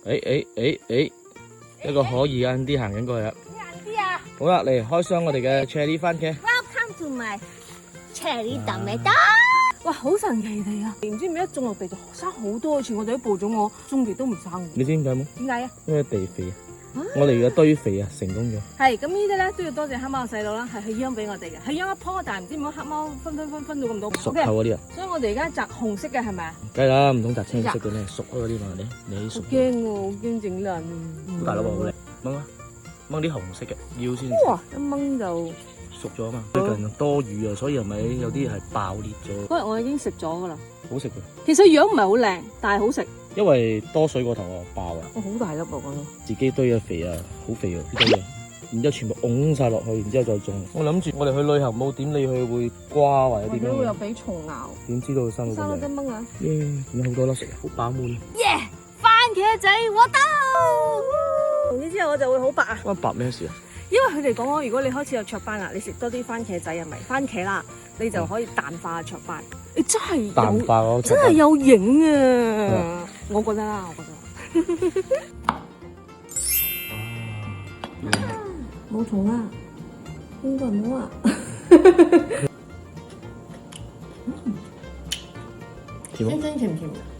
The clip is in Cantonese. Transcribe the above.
一個可疑嘅 Andy 行緊過去啦。咩 Andy 啊？好啦，嚟開箱我哋嘅 cherry 番茄。 Welcome to my cherry tomato。哇，好神奇地啊！唔知點解一種落地就生好多，好似我哋啲播種我種極都唔生。你知點解冇？點解啊？因為地肥啊！我哋嘅堆肥啊，成功咗。係咁呢啲咧都要多謝黑貓細佬啦，係佢養俾我哋嘅，係養一棵，但係唔知點解黑貓分到咁多。熟透嗰啲啊！所以我哋而家摘紅色嘅係咪啊？梗係啦，唔通摘青色嘅咩？熟嗰啲嘛，你熟。好驚喎，好驚整爛。好大粒喎，好靚。掹啊！掹啲紅色嘅，要先。哇！一掹就熟咗啊嘛。最近多雨啊，所以係咪有啲係爆裂咗？嗰日我已經食咗噶啦。好食嘅。其實樣唔係好靚，但係好食。因為多水過頭啊，爆啊！我好大粒啊，講到。自己堆嘅肥啊，好肥啊，呢堆嘢，然之後全部拱晒落去，然之後再種。我諗住我哋去旅行冇點理佢會瓜或者點樣。或者會有俾蟲咬。點知道佢生到咁靚？生得掹啊！耶，點解好多粒食，好飽滿。耶！番茄仔我到。呢之後我就會好白啊。關白咩事啊？因為佢哋講如果你開始有雀斑啦，你食多啲番茄仔啊，咪番茄啦，你就可以淡化雀斑。你真係淡化嗰真係有影啊！我覺得啦，我覺得。冇蟲啊，應該冇啊。甜啊！真甜唔甜㗎？